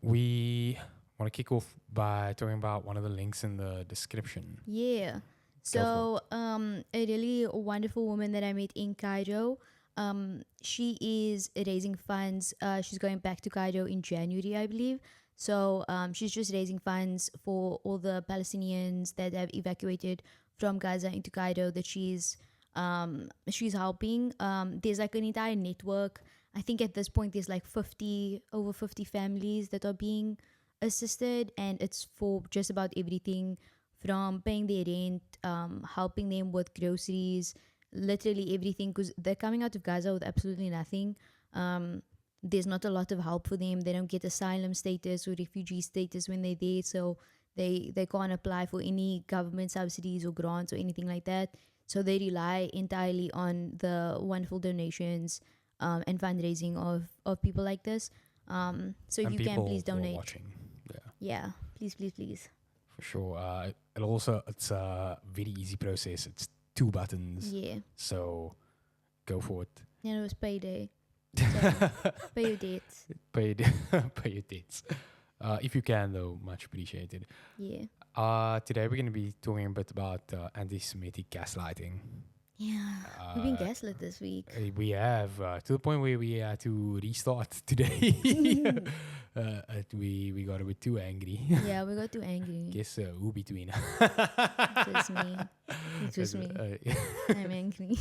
We want to kick off by talking about one of the links in the description. Yeah. Go for So, a really wonderful woman that I met in Cairo. She is raising funds. She's going back to Cairo in January, I believe. So, she's just raising funds for all the Palestinians that have evacuated from Gaza into Cairo that she's helping. There's like an entire network. I think at this point there's like over 50 families that are being assisted, and it's for just about everything from paying their rent, helping them with groceries, literally everything, because they're coming out of Gaza with absolutely nothing. There's not a lot of help for them. They don't get asylum status or refugee status when they're there, so they can't apply for any government subsidies or grants or anything like that. So they rely entirely on the wonderful donations and fundraising of people like this. So if and you can, people please who are donate. watching. Yeah, Yeah, please. for sure. It's a very easy process. It's 2 buttons. Yeah. So go for it. And it was payday. So pay your debts. Pay, pay your debts. If you can, though, much appreciated. Yeah. Today we're going to be talking a bit about anti-Semitic gaslighting. Yeah. We've been gaslit this week. We have to the point where we had to restart today. We got a bit too angry. Yeah, we got too angry. Guess who between? It was me. It was me. I'm angry.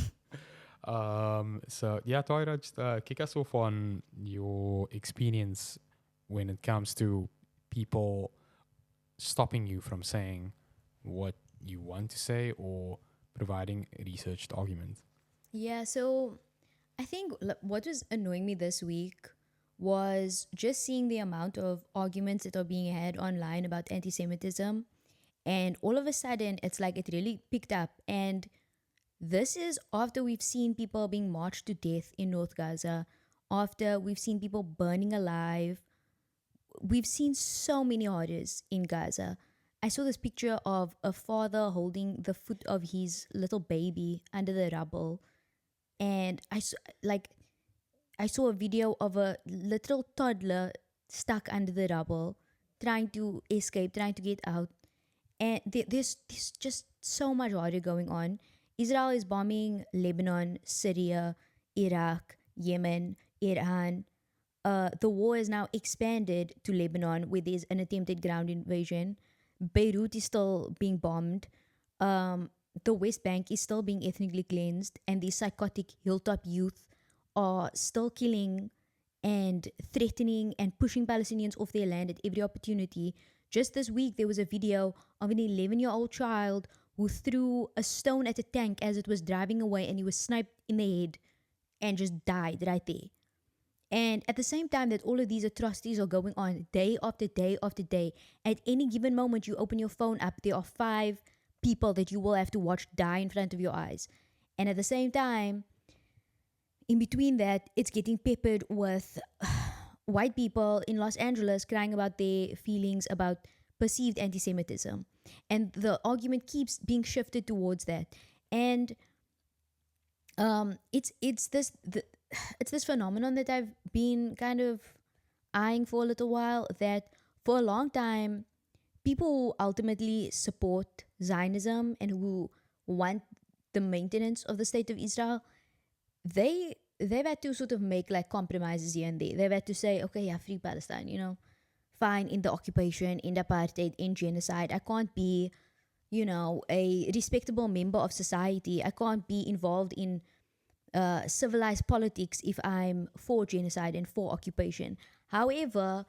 So yeah, Taahirah, just kick us off on your experience when it comes to people stopping you from saying what you want to say or providing researched arguments. Yeah, so I think what was annoying me this week was just seeing the amount of arguments that are being had online about anti Semitism. And all of a sudden, it's like it really picked up. And this is after we've seen people being marched to death in North Gaza, after we've seen people burning alive. We've seen so many horrors in Gaza. I saw this picture of a father holding the foot of his little baby under the rubble. And I saw a video of a little toddler stuck under the rubble, trying to escape, trying to get out. And there's just so much horror going on. Israel is bombing Lebanon, Syria, Iraq, Yemen, Iran. The war is now expanded to Lebanon, where there's an attempted ground invasion. Beirut is still being bombed. The West Bank is still being ethnically cleansed, and these psychotic hilltop youth are still killing and threatening and pushing Palestinians off their land at every opportunity. Just this week, there was a video of an 11-year-old child who threw a stone at a tank as it was driving away, and he was sniped in the head and just died right there. And at the same time that all of these atrocities are going on day after day after day, at any given moment you open your phone up, there are 5 people that you will have to watch die in front of your eyes. And at the same time, in between that, it's getting peppered with white people in Los Angeles crying about their feelings about perceived anti-Semitism. And the argument keeps being shifted towards that. And it's this phenomenon that I've been kind of eyeing for a little while, that for a long time, people who ultimately support Zionism and who want the maintenance of the state of Israel, they've had to sort of make like compromises here and there. They've had to say, okay, yeah, free Palestine, fine, in the occupation, in the apartheid, in genocide. I can't be, a respectable member of society. I can't be involved in civilized politics if I'm for genocide and for occupation. However,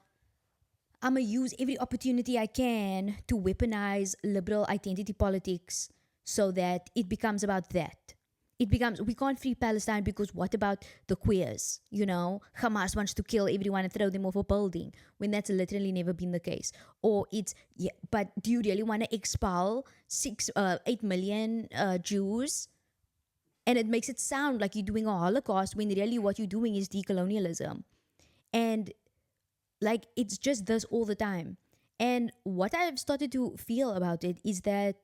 I'm going to use every opportunity I can to weaponize liberal identity politics so that it becomes about that. It becomes, we can't free Palestine because what about the queers? Hamas wants to kill everyone and throw them off a building, when that's literally never been the case. Or it's, yeah, but do you really want to expel 8 million Jews? And it makes it sound like you're doing a Holocaust when really what you're doing is decolonialism. And like, it's just this all the time. And what I've started to feel about it is that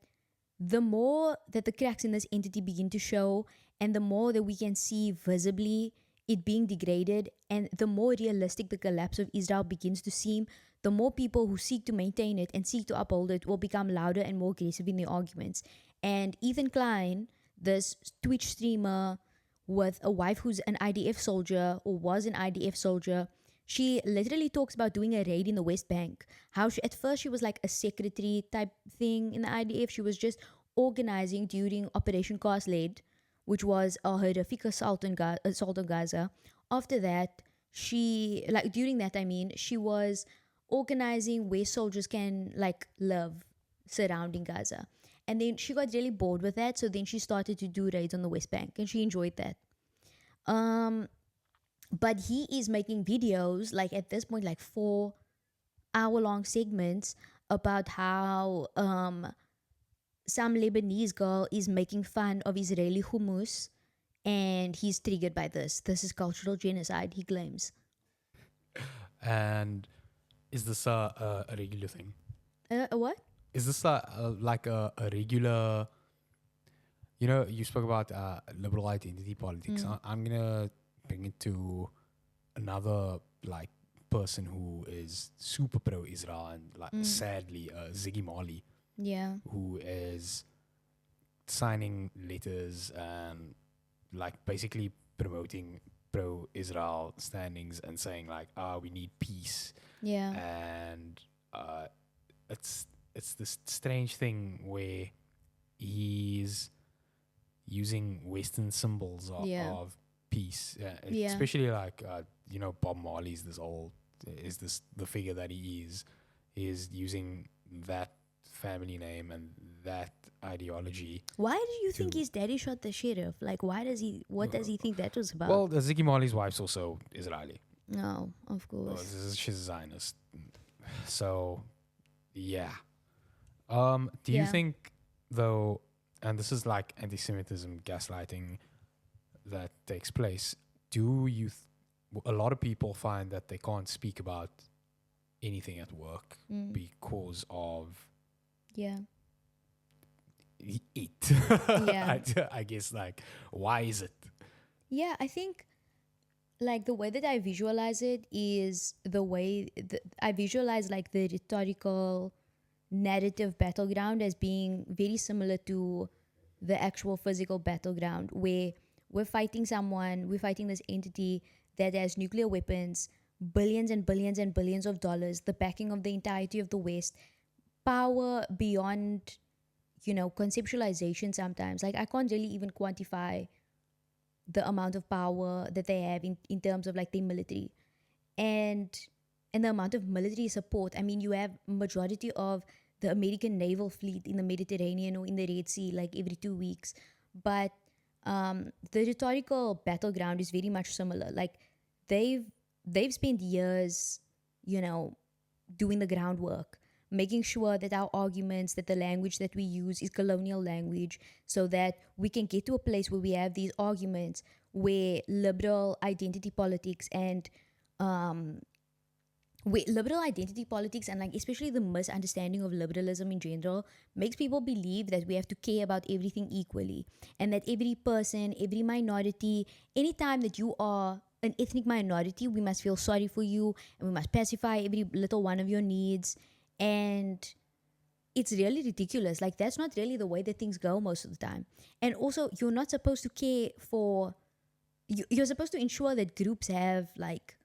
the more that the cracks in this entity begin to show, and the more that we can see visibly it being degraded, and the more realistic the collapse of Israel begins to seem, the more people who seek to maintain it and seek to uphold it will become louder and more aggressive in their arguments. And Ethan Klein, this Twitch streamer with a wife who's an IDF soldier or was an IDF soldier, she literally talks about doing a raid in the West Bank. How at first she was like a secretary type thing in the IDF. She was just organizing during Operation Cast Lead, which was a horrific assault on Gaza. After that, she, like during that, I mean, she was organizing where soldiers can like live surrounding Gaza. And then she got really bored with that, so then she started to do raids on the West Bank, and she enjoyed that. But he is making videos, like at this point, like 4 hour long segments about how some Lebanese girl is making fun of Israeli hummus, and he's triggered by this. This is cultural genocide, he claims. And is this a regular thing? What? Is this like a regular? You know, you spoke about liberal identity politics. I'm gonna bring it to another like person who is super pro Israel and like sadly Ziggy Marley, Yeah. who is signing letters and like basically promoting pro Israel standings and saying like we need peace. Yeah. And it's this strange thing where he's using Western symbols of peace, especially like you know, Bob Marley's the figure that he is using that family name and that ideology. Why do you think his daddy shot the sheriff? Like, what does he think that was about? Well, Ziggy Marley's wife's also Israeli. No, of course. She's a Zionist. So, yeah. Do you think, though, and this is like anti-Semitism, gaslighting that takes place, a lot of people find that they can't speak about anything at work because of Yeah. it. Yeah. I guess, like, why is it? Yeah, I think like the way that I visualize it is the way that I visualize like the rhetorical narrative battleground as being very similar to the actual physical battleground, where we're fighting this entity that has nuclear weapons, billions and billions and billions of dollars, the backing of the entirety of the West, power beyond, conceptualization sometimes. Like, I can't really even quantify the amount of power that they have in terms of like their military and the amount of military support. I mean, you have majority of the American naval fleet in the Mediterranean or in the Red Sea like every 2 weeks. But the rhetorical battleground is very much similar. Like they've spent years, doing the groundwork, making sure that our arguments, that the language that we use is colonial language, so that we can get to a place where we have these arguments where liberal identity politics and like especially the misunderstanding of liberalism in general makes people believe that we have to care about everything equally, and that every person, every minority, anytime that you are an ethnic minority, we must feel sorry for you and we must pacify every little one of your needs. And it's really ridiculous. Like, that's not really the way that things go most of the time. And also, you're not supposed to care for you're supposed to ensure that groups have like,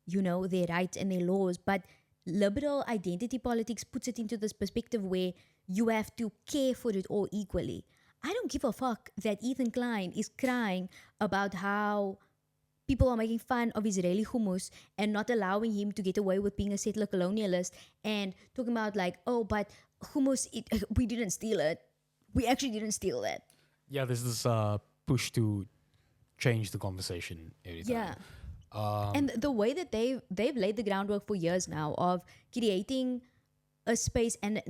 their rights and their laws. But liberal identity politics puts it into this perspective where you have to care for it all equally. I don't give a fuck that Ethan Klein is crying about how people are making fun of Israeli hummus and not allowing him to get away with being a settler colonialist, and talking about like, oh, but hummus, we didn't steal it. We actually didn't steal it. Yeah, there's this push to change the conversation every time. Yeah. And the way that they've laid the groundwork for years now of creating a space and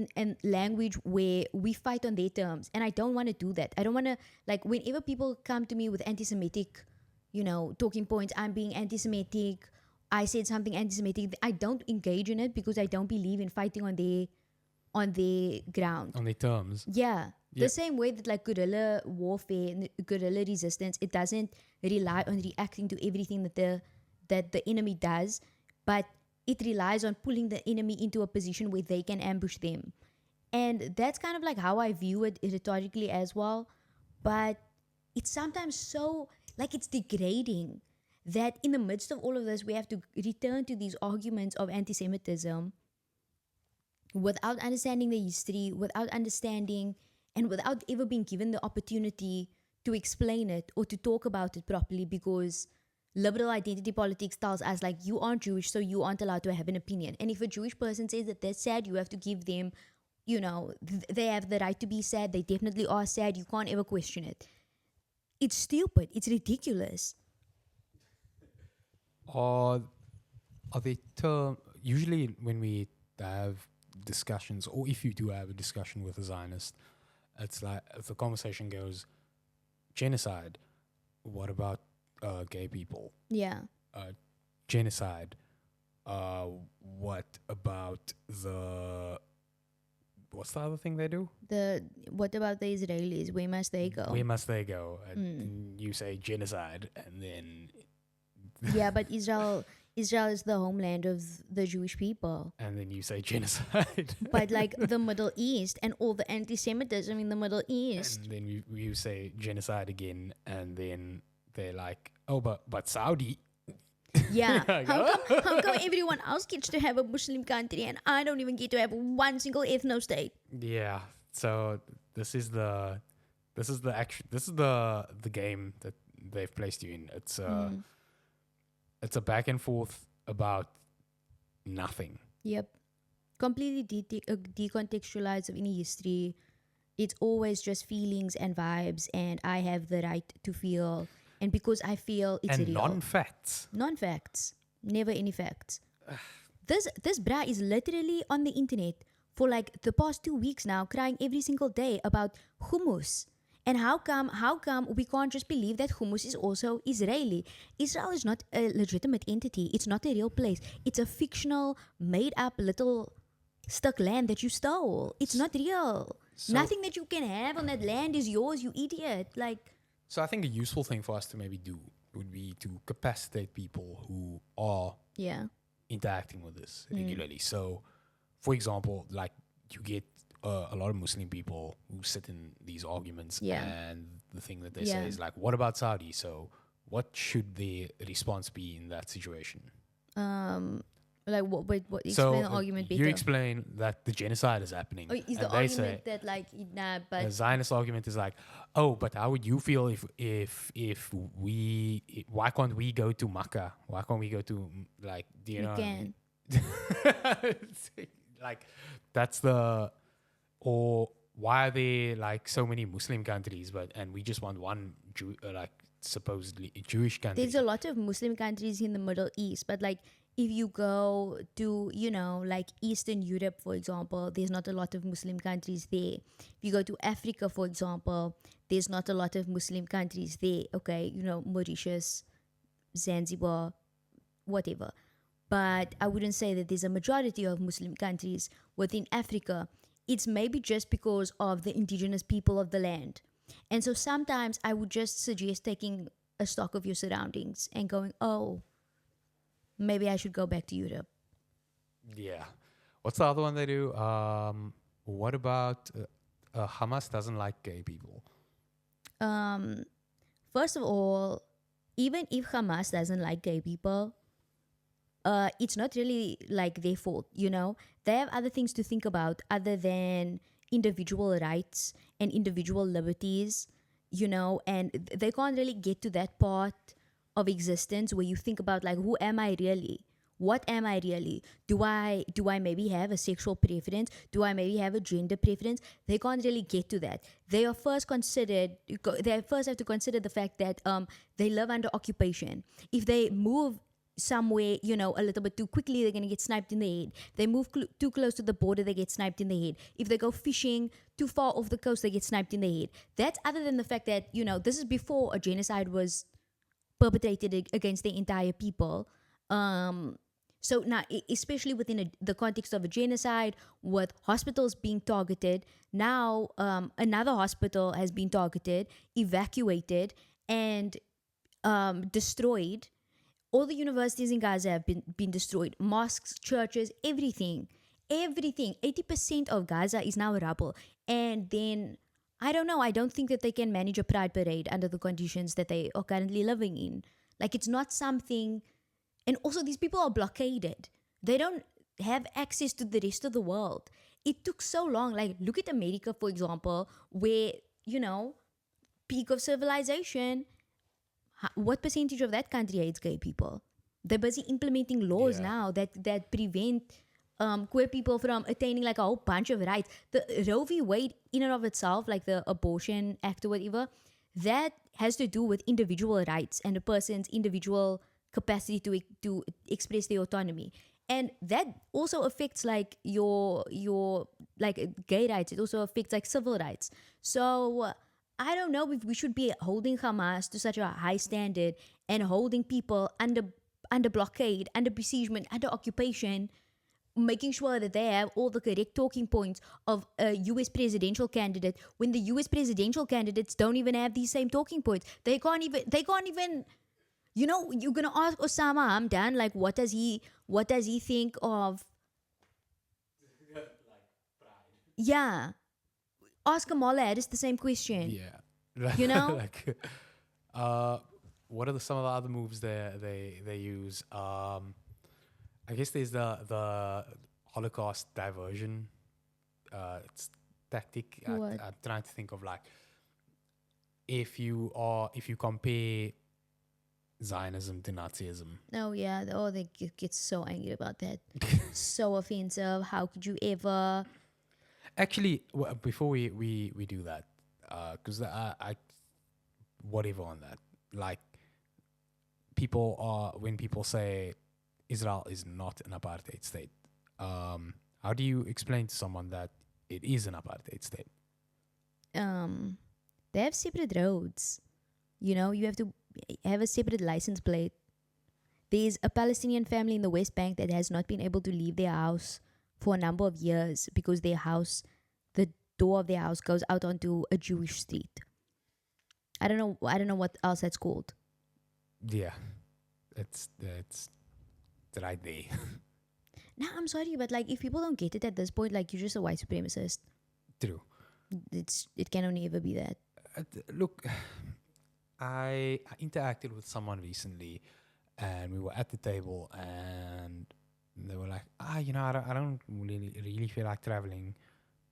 language where we fight on their terms. And I don't want to do that. I don't want to, like, whenever people come to me with anti-Semitic, talking points, I'm being anti-Semitic, I said something anti-Semitic, I don't engage in it because I don't believe in fighting on their ground. On their terms. Yeah. The same way that like guerrilla warfare and guerrilla resistance, it doesn't rely on reacting to everything that the enemy does, but it relies on pulling the enemy into a position where they can ambush them. And that's kind of like how I view it rhetorically as well. But it's sometimes so, like, it's degrading that in the midst of all of this, we have to return to these arguments of anti Semitism without understanding the history, without understanding, and without ever being given the opportunity to explain it or to talk about it properly, because liberal identity politics tells us, like, you aren't Jewish, so you aren't allowed to have an opinion. And if a Jewish person says that they're sad, you have to give them, they have the right to be sad. They definitely are sad. You can't ever question it. It's stupid. It's ridiculous. Are they usually when we have discussions, or if you do have a discussion with a Zionist, it's like if the conversation goes genocide, what about gay people? Yeah. Genocide. What about what's the other thing they do? What about the Israelis? Where must they go? Where must they go? And you say genocide, and then Yeah, but Israel is the homeland of the Jewish people. and then you say genocide. But like the Middle East and all the anti-Semitism in the Middle East. And then you say genocide again, and then they're like, oh, but Saudi. Yeah. Like, How come everyone else gets to have a Muslim country and I don't even get to have one single ethno state? Yeah. So this is the game that they've placed you in. It's a back and forth about nothing. Yep. Completely decontextualized of any history. It's always just feelings and vibes, and I have the right to feel. And because I feel, it's and real. non-facts. Non-facts. Never any facts. This bra is literally on the internet for like the past 2 weeks now, crying every single day about hummus. And how come we can't just believe that hummus is also Israeli? Israel is not a legitimate entity. It's not a real place. It's a fictional, made-up little stuck land that you stole. It's not real. So- Nothing that you can have on that land is yours, you idiot. Like, So I think a useful thing for us to maybe do would be to capacitate people who are yeah. interacting with this regularly. So, for example, like you get a lot of Muslim people who sit in these arguments, Yeah. and the thing that they Yeah. say is like, "What about Saudi?" So, what should their response be in that situation? Like what explain So the argument better. you explain that the genocide is happening, Oh, is and the they argument say that like nah, the but Zionist argument is like, "Oh, but how would you feel if why can't we go to Makkah? Why can't we go to like do you you know what I mean?" can. Like that's the or why are there like so many Muslim countries and we just want one like supposedly Jewish country? There's a lot of Muslim countries in the Middle East, but like if you go to, like Eastern Europe, for example, there's not a lot of Muslim countries there. If you go to Africa, for example, there's not a lot of Muslim countries there. Okay, Mauritius, Zanzibar, whatever. But I wouldn't say that there's a majority of Muslim countries within Africa. It's maybe just because of the indigenous people of the land. And so sometimes I would just suggest taking a stock of your surroundings and going, oh, maybe I should go back to Europe. Yeah. What's the other one they do? What about Hamas doesn't like gay people? First of all, even if Hamas doesn't like gay people, it's not really like their fault, They have other things to think about other than individual rights and individual liberties, and they can't really get to that part of existence where you think about like, who am I really? What am I really? Do I maybe have a sexual preference? Do I maybe have a gender preference? They can't really get to that. They first have to consider the fact that they live under occupation. If they move somewhere, a little bit too quickly, they're going to get sniped in the head. They move too close to the border, they get sniped in the head. If they go fishing too far off the coast, they get sniped in the head. That's other than the fact that, this is before a genocide was perpetrated against the entire people. So now, especially within the context of a genocide, with hospitals being targeted, now another hospital has been targeted, evacuated, and destroyed. All the universities in Gaza have been destroyed. Mosques, churches, everything. Everything. 80% of Gaza is now rubble. And then, I don't know, I don't think that they can manage a pride parade under the conditions that they are currently living in. Like, it's not something. And also, these people are blockaded. They don't have access to the rest of the world. It took so long. Like, look at America, for example, where, peak of civilization, what percentage of that country hates gay people? They're busy implementing laws Yeah. now that prevent queer people from attaining like a whole bunch of rights. The Roe v. Wade, in and of itself, like the Abortion Act or whatever, that has to do with individual rights and a person's individual capacity to express their autonomy. And that also affects like your like gay rights. It also affects like civil rights. So I don't know if we should be holding Hamas to such a high standard and holding people under blockade, under besiegement, under occupation, making sure that they have all the correct talking points of a US presidential candidate when the US presidential candidates don't even have these same talking points. They can't even you're gonna ask Osama Hamdan like what does he think of. Yeah. Ask Kamala Harris the same question. Yeah. You know? Like, uh, what are some of the other moves they use? I guess there's the Holocaust diversion. It's tactic. What? I'm trying to think of like if you compare Zionism to Nazism. Oh yeah, they get so angry about that. So offensive. How could you ever? Actually, before we do that, because I whatever on that, like people are when people say Israel is not an apartheid state, how do you explain to someone that it is an apartheid state? They have separate roads. You have to have a separate license plate. There's a Palestinian family in the West Bank that has not been able to leave their house for a number of years because the door of their house goes out onto a Jewish street. I don't know what else that's called. Yeah, it's right there. Nah, I'm sorry, but like if people don't get it at this point, like you're just a white supremacist. True. It can only ever be that. Look, I interacted with someone recently, and we were at the table, and they were like, I don't really feel like traveling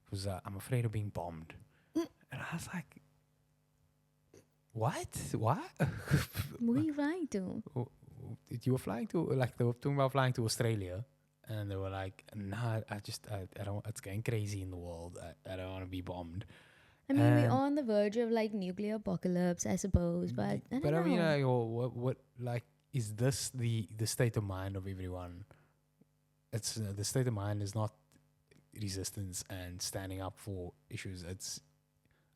because I'm afraid of being bombed. Mm. And I was like, what? What? Where are you flying to? You were flying to, like, they were talking about flying to Australia, and they were like, nah, I don't, it's going crazy in the world. I don't want to be bombed. I mean, we're And- on the verge of like nuclear apocalypse, I suppose, but I don't but know. I mean, what like is this the state of mind of everyone? It's the state of mind is not resistance and standing up for issues. It's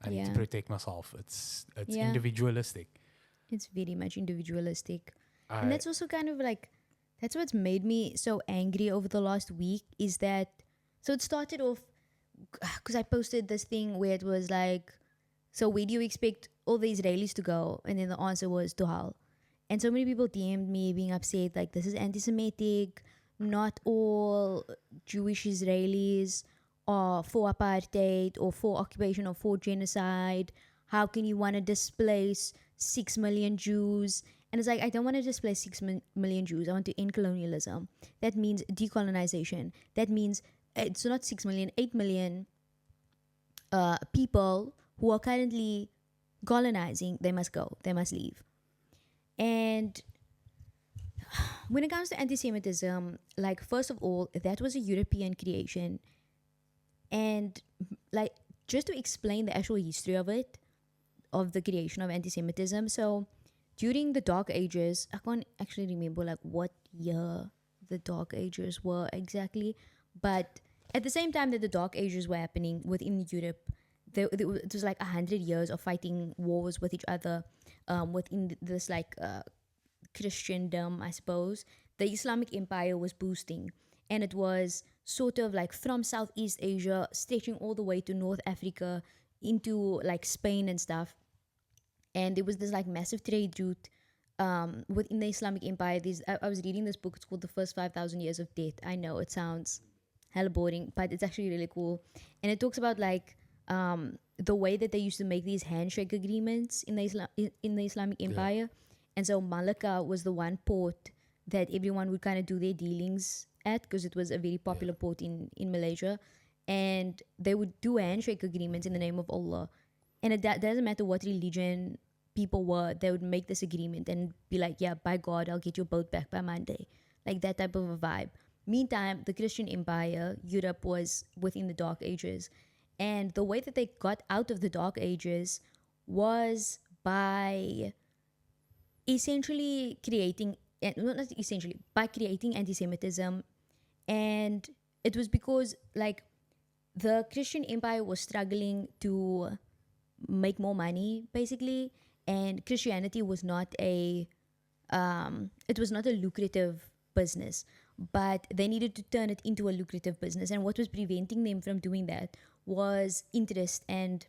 I need to Yeah. protect myself. It's Yeah. individualistic. It's very much individualistic. I, And that's also kind of like, that's what's made me so angry over the last week is that, so it started off, because I posted this thing where it was like, so where do you expect all the Israelis to go? And then the answer was to hell. And so many people DM'd me being upset, like, this is anti Semitic. Not all Jewish Israelis are for apartheid or for occupation or for genocide. How can you want to displace 6 million Jews? And it's like, I don't want to displace 6 million Jews. I want to end colonialism. That means decolonization. That means it's not 6 million, 8 million people who are currently colonizing. They must go. They must leave. And when it comes to anti-Semitism, like, first of all, that was a European creation. And like, just to explain the actual history of it, of the creation of anti-Semitism. So during the Dark Ages, I can't actually remember like what year the Dark Ages were exactly, but at the same time that the Dark Ages were happening within Europe, it was like 100 years of fighting wars with each other within this like Christendom, I suppose. The Islamic Empire was boosting, and it was sort of like from Southeast Asia, stretching all the way to North Africa, into like Spain and stuff. And there was this like massive trade route within the Islamic Empire, I was reading this book. It's called The First 5,000 Years of Death. I know it sounds hella boring, but it's actually really cool. And it talks about like the way that they used to make these handshake agreements in the Islamic Empire. And so Malacca was the one port that everyone would kind of do their dealings at, because it was a very popular port in Malaysia. And they would do handshake agreements in the name of Allah. And it doesn't matter what religion people were, they would make this agreement and be like, yeah, by God, I'll get your boat back by Monday. Like that type of a vibe. Meantime, the Christian Empire, Europe, was within the Dark Ages. And the way that they got out of the Dark Ages was by essentially creating, not essentially, by creating anti-Semitism. And it was because like the Christian Empire was struggling to make more money, basically, and Christianity was not a lucrative business, but they needed to turn it into a lucrative business. And what was preventing them from doing that was interest, and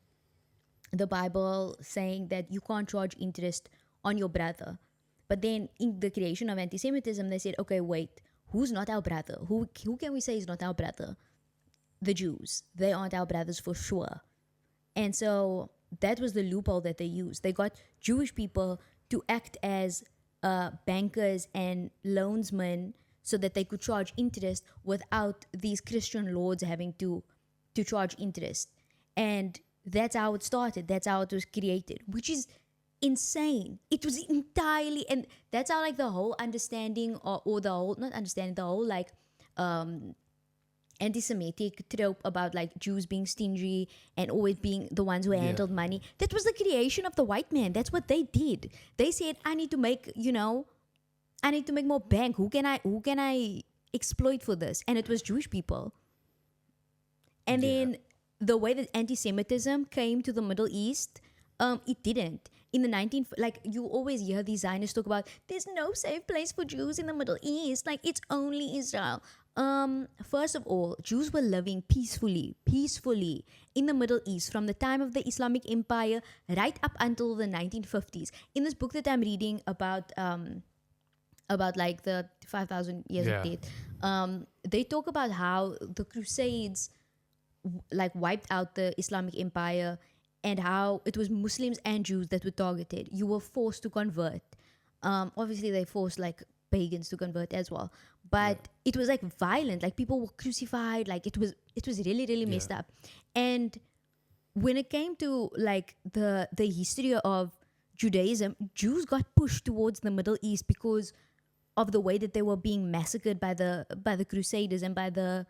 the Bible saying that you can't charge interest on your brother. But then in the creation of anti-Semitism, they said, okay, wait, who's not our brother? Who can we say is not our brother? The Jews. They aren't our brothers for sure. And so that was the loophole that they used. They got Jewish people to act as bankers and loansmen so that they could charge interest without these Christian lords having to charge interest. And that's how it started. That's how it was created, which is insane. It was entirely, and that's how like the whole understanding or the whole, not understanding, the whole like anti-Semitic trope about like Jews being stingy and always being the ones who handled money. That was the creation of the white man. That's what they did. They said, I need to make more bank. Who can I exploit for this? And it was Jewish people. And then the way that anti-Semitism came to the Middle East, it didn't. In the like you always hear these Zionists talk about there's no safe place for Jews in the Middle East. Like it's only Israel. First of all, Jews were living peacefully in the Middle East from the time of the Islamic Empire right up until the 1950s. In this book that I'm reading about like the 5,000 years of death, they talk about how the Crusades like wiped out the Islamic Empire and how it was Muslims and Jews that were targeted. You were forced to convert. Obviously, they forced like pagans to convert as well, but it was like violent. Like people were crucified. Like it was really messed up. And when it came to like the history of Judaism, Jews got pushed towards the Middle East because of the way that they were being massacred by the Crusaders and by the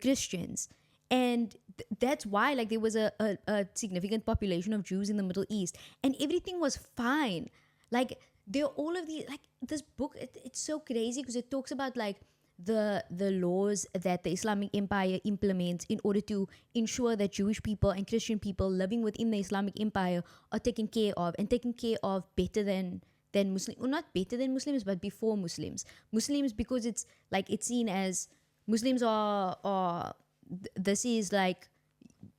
Christians. And that's why like there was a significant population of Jews in the Middle East, and everything was fine. Like there are all of these, like this book, it's so crazy because it talks about like the laws that the Islamic Empire implements in order to ensure that Jewish people and Christian people living within the Islamic Empire are taken care of, and taken care of better than Muslims, or not better than Muslims, but before Muslims, because it's like it's seen as Muslims are this is like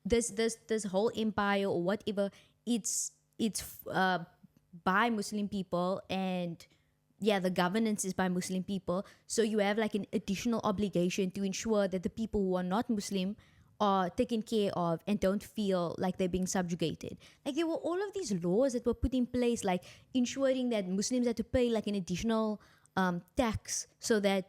this whole empire or whatever, it's by Muslim people, and the governance is by Muslim people, so you have like an additional obligation to ensure that the people who are not Muslim are taken care of and don't feel like they're being subjugated. Like there were all of these laws that were put in place, like ensuring that Muslims had to pay like an additional tax so that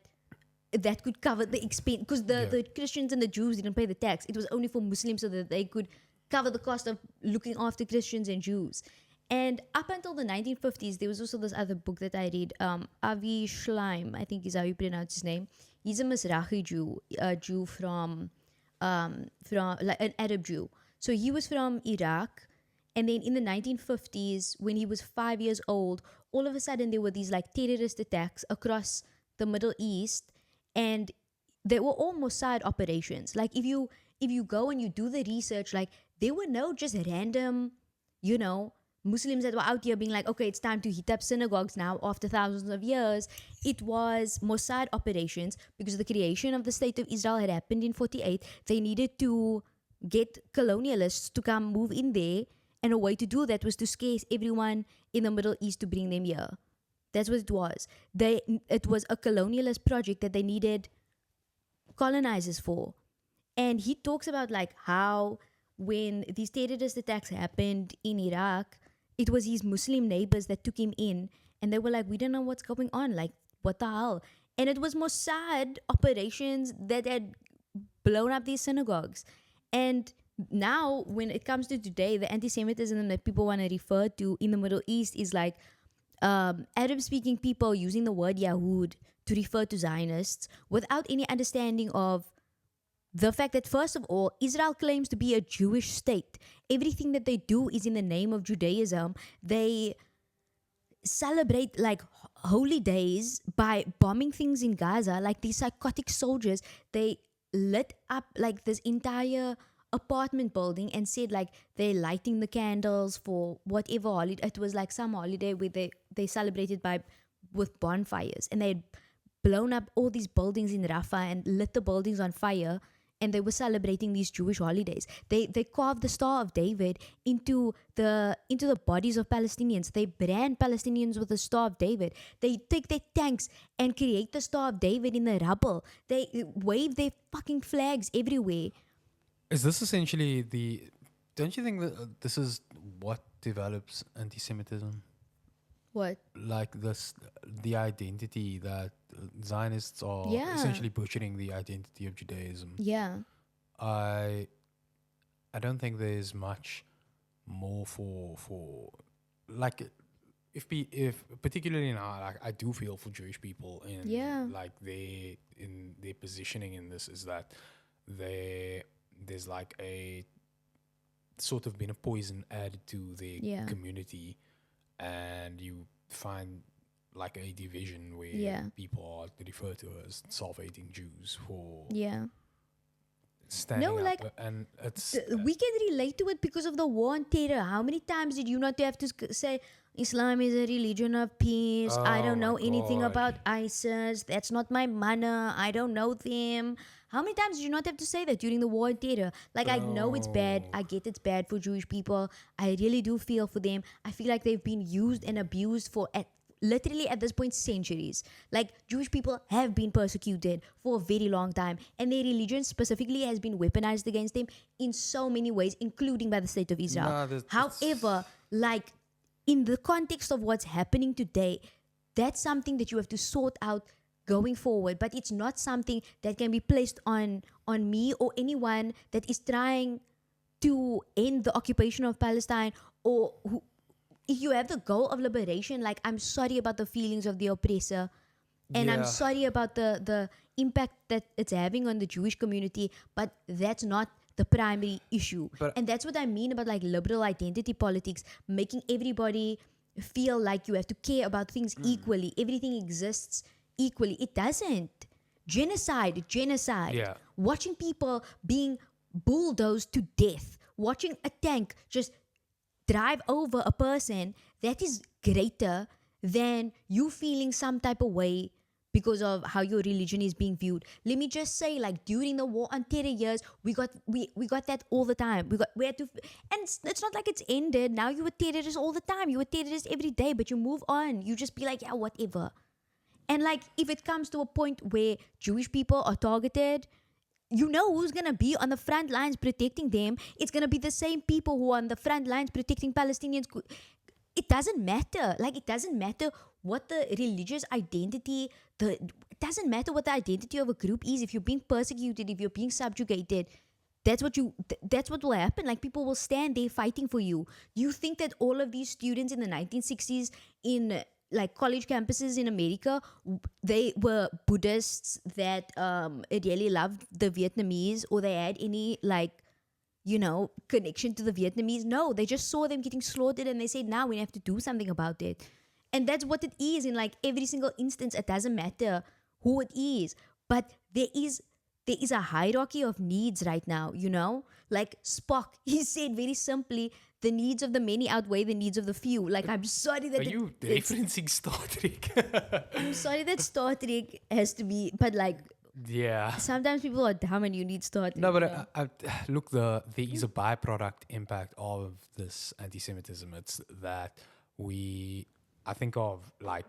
could cover the expense, because the Christians and the Jews didn't pay the tax. It was only for Muslims so that they could cover the cost of looking after Christians and Jews. And up until the 1950s, there was also this other book that I read, Avi Schleim, I think is how you pronounce his name. He's a Mizrahi Jew, a Jew from like an Arab Jew. So he was from Iraq, and then in the 1950s, when he was 5 years old, all of a sudden there were these like terrorist attacks across the Middle East. And they were all Mossad operations. Like if you go and you do the research, like there were no just random, Muslims that were out here being like, okay, it's time to hit up synagogues now after thousands of years. It was Mossad operations, because the creation of the State of Israel had happened in 1948. They needed to get colonialists to come move in there, and a way to do that was to scare everyone in the Middle East to bring them here. That's what it was. It was a colonialist project that they needed colonizers for. And he talks about like how when these terrorist attacks happened in Iraq, it was his Muslim neighbors that took him in, and they were like, we don't know what's going on. Like, what the hell? And it was Mossad operations that had blown up these synagogues. And now, when it comes to today, the anti Semitism that people want to refer to in the Middle East is like Arab speaking people using the word Yahud to refer to Zionists without any understanding of the fact that, first of all, Israel claims to be a Jewish state. Everything that they do is in the name of Judaism. They celebrate like holy days by bombing things in Gaza, like these psychotic soldiers. They lit up like this entire apartment building and said like they're lighting the candles for whatever holiday. It was like some holiday where they celebrated by with bonfires, and they had blown up all these buildings in Rafah and lit the buildings on fire, and they were celebrating these Jewish holidays. They carved the Star of David into the bodies of Palestinians. They brand Palestinians with the Star of David. They take their tanks and create the Star of David in the rubble. They wave their fucking flags everywhere. Is this essentially the? Don't you think that this is what develops anti-Semitism? What? Like this, the identity that Zionists are Yeah. essentially butchering the identity of Judaism. Yeah. I don't think there's much more for like if particularly now, like I do feel for Jewish people in Yeah. like their positioning in this is that there's like a sort of been a poison added to their Yeah. community, and you find like a division where Yeah. people are referred to as self-hating Jews for Yeah. standing No, up, like, and it's We can relate to it because of the war on terror. How many times did you not have to say Islam is a religion of peace? I Oh don't my know anything God. about about ISIS. That's not my manna. I don't know them. How many times did you not have to say that during the war on terror? Like, I know it's bad. Bro. I get it's bad for Jewish people. I really do feel for them. I feel like they've been used and abused for literally at this point centuries. Like, Jewish people have been persecuted for a very long time, and their religion specifically has been weaponized against them in so many ways, including by the state of Israel. Nah, that's- However, like, in the context of what's happening today, that's something that you have to sort out going forward, but it's not something that can be placed on me or anyone that is trying to end the occupation of Palestine, or who, if you have the goal of liberation, like, I'm sorry about the feelings of the oppressor, and I'm Yeah. sorry about the impact that it's having on the Jewish community, but that's not the primary issue. But- And that's what I mean about like liberal identity politics, making everybody feel like you have to care about things equally. Everything exists equally. It doesn't. Genocide. Yeah. Watching people being bulldozed to death, watching a tank just drive over a person, that is greater than you feeling some type of way because of how your religion is being viewed. Let me just say, like, during the war on terror years, we got that all the time. We had to, and it's not like it's ended. Now you were terrorists all the time. You were terrorists every day, but you move on. You just be like, yeah, whatever. And like, if it comes to a point where Jewish people are targeted, you know who's going to be on the front lines protecting them. It's going to be the same people who are on the front lines protecting Palestinians. It doesn't matter. Like, it doesn't matter what the religious identity, it doesn't matter what the identity of a group is. If you're being persecuted, if you're being subjugated, that's what will happen. Like, people will stand there fighting for you. You think that all of these students in the 1960s in like college campuses in America, they were Buddhists that really loved the Vietnamese, or they had any like, you know, connection to the Vietnamese? No, they just saw them getting slaughtered and they said, now we have to do something about it. And that's what it is in like every single instance. It doesn't matter who it is, but there is a hierarchy of needs right now, you know? Like Spock, he said very simply, the needs of the many outweigh the needs of the few. Like, I'm sorry that Are you referencing Star Trek? I'm sorry that Star Trek has to be, but like, Yeah. sometimes people are dumb and you need Star Trek. No, but yeah. look, there is a byproduct impact of this anti-Semitism. It's that I think of like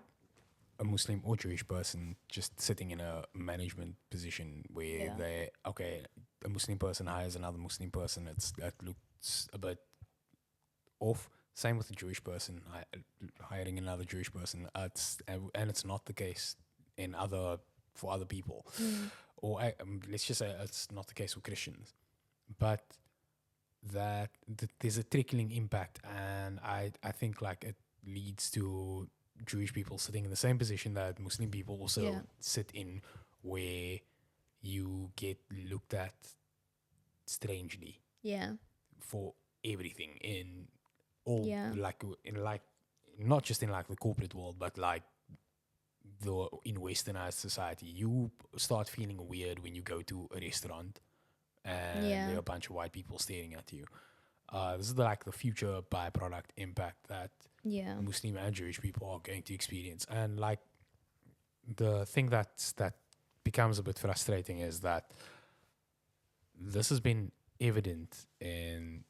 a Muslim or Jewish person just sitting in a management position where a Muslim person hires another Muslim person. That looks a bit off. Same with a Jewish person hiring another Jewish person. And it's not the case for other people, or let's just say it's not the case with Christians, but there's a trickling impact, and I think like it leads to Jewish people sitting in the same position that Muslim people also sit in, where you get looked at strangely for everything in all like not just in like the corporate world, but like in westernized society. You start feeling weird when you go to a restaurant and there are a bunch of white people staring at you. This is like the future byproduct impact that Muslim and Jewish people are going to experience. And like the thing that becomes a bit frustrating is that this has been evident in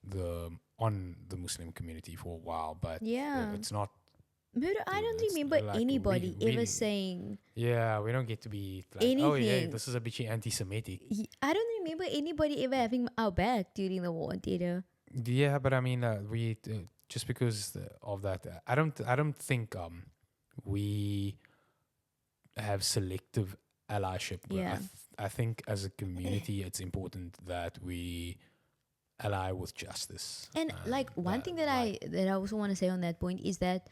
the Muslim community for a while, but it's not. But I don't remember like anybody ever saying. Yeah, we don't get to be like, anything. Oh yeah, this is a bit anti-Semitic. I don't remember anybody ever having our back during the war, Taahirah. Yeah, but I mean, we just because of that, I don't think we have selective allyship. Yeah. I think as a community, it's important that we ally with justice. And like one thing that I also want to say on that point is that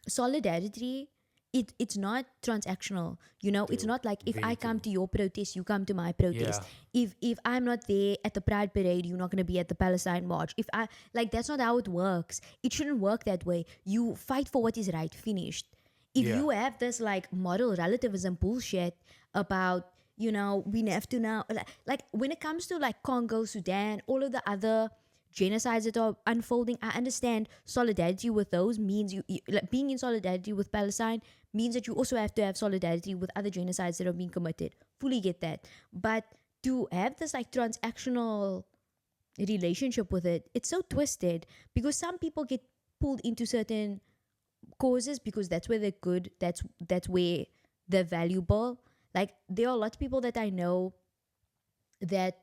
solidarity, it's not transactional, you know. It's not like if I come to your protest, you come to my protest. If I'm not there at the Pride Parade, you're not going to be at the Palestine March. If I like, that's not how it works. It shouldn't work that way. You fight for what is right, finished. If you have this like moral relativism bullshit about, you know, we have to now, like when it comes to like Congo, Sudan, all of the other genocides that are unfolding, I understand solidarity with those means you like being in solidarity with Palestine means that you also have to have solidarity with other genocides that are being committed. Fully get that. But to have this like transactional relationship with it, it's so twisted because some people get pulled into certain causes because that's where they're good, that's where they're valuable. Like there are a lot of people that I know that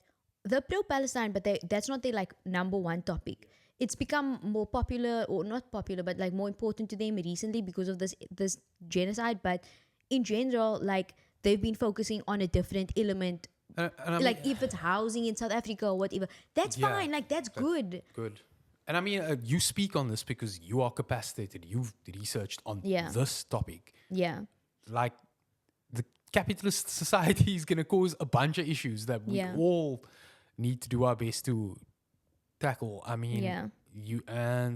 they're pro-Palestine, but that's not their like number one topic. It's become more popular, or not popular, but like more important to them recently because of this genocide. But in general, like they've been focusing on a different element. And like if it's housing in South Africa or whatever, that's fine. Like that's good. Good. And I mean, you speak on this because you are capacitated. You've researched on this topic. Yeah. Like the capitalist society is going to cause a bunch of issues that we all need to do our best to tackle. I mean,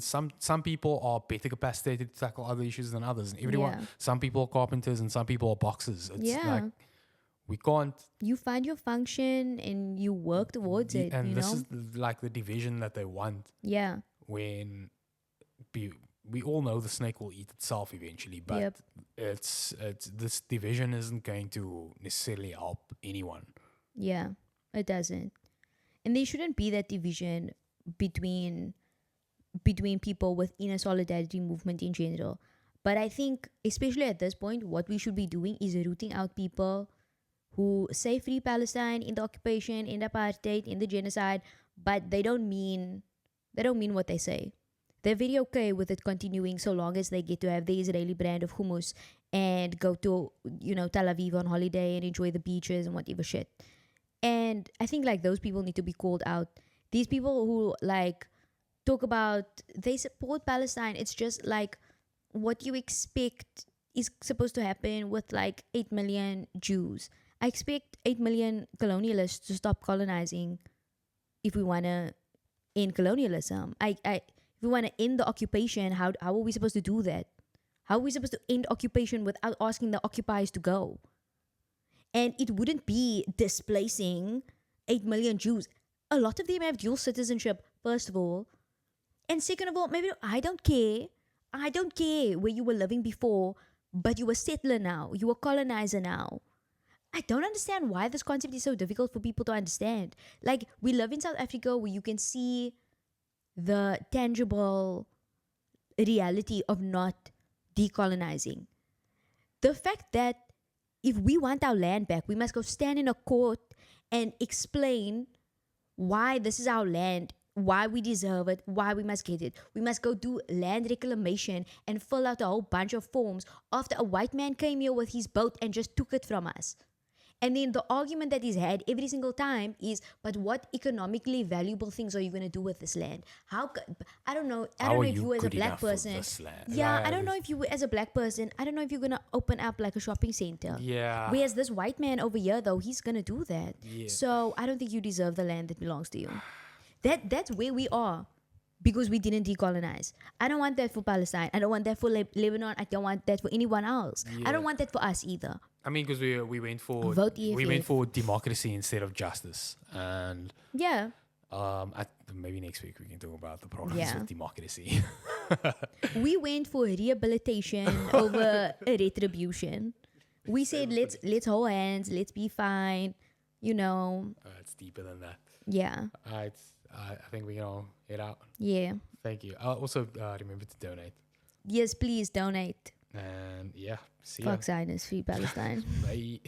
some people are better capacitated to tackle other issues than others. And everyone, some people are carpenters and some people are boxers. It's like we can't. You find your function and you work towards it. And this is like the division that they want. Yeah. When we all know the snake will eat itself eventually, but it's this division isn't going to necessarily help anyone. Yeah, it doesn't. And there shouldn't be that division between people within a solidarity movement in general. But I think, especially at this point, what we should be doing is rooting out people who say free Palestine in the occupation, in the apartheid, in the genocide, but they don't mean what they say. They're very okay with it continuing so long as they get to have the Israeli brand of hummus and go to, you know, Tel Aviv on holiday and enjoy the beaches and whatever shit. And I think like those people need to be called out. These people who like talk about they support Palestine, it's just like what you expect is supposed to happen with like 8 million Jews. I expect 8 million colonialists to stop colonizing if we want to end colonialism. If we want to end the occupation, how are we supposed to do that? How are we supposed to end occupation without asking the occupiers to go? And it wouldn't be displacing 8 million Jews. A lot of them have dual citizenship, first of all. And second of all, maybe I don't care. I don't care where you were living before, but you were settler now. You were colonizer now. I don't understand why this concept is so difficult for people to understand. Like, we live in South Africa where you can see the tangible reality of not decolonizing. The fact that if we want our land back, we must go stand in a court and explain why this is our land, why we deserve it, why we must get it. We must go do land reclamation and fill out a whole bunch of forms after a white man came here with his boat and just took it from us. And then the argument that is had every single time is, but what economically valuable things are you going to do with this land? I don't know. I don't know if you as a black person. Yeah, I don't know if you as a black person, I don't know if you're going to open up like a shopping center. Yeah. Whereas this white man over here, though, he's going to do that. Yeah. So I don't think you deserve the land that belongs to you. That's where we are because we didn't decolonize. I don't want that for Palestine. I don't want that for Lebanon. I don't want that for anyone else. I don't want that for us either. I mean, because we went for Vote EFF. we went for democracy instead of justice, and Yeah. maybe next week we can talk about the problems Yeah. with democracy. We went for rehabilitation over retribution. We said let's hold hands, let's be fine. You know. It's deeper than that. Yeah. I think we can all head out. Yeah. Thank you. Also, remember to donate. Yes, please donate. And yeah, see ya. Fuck Zionists, free Palestine. Bye.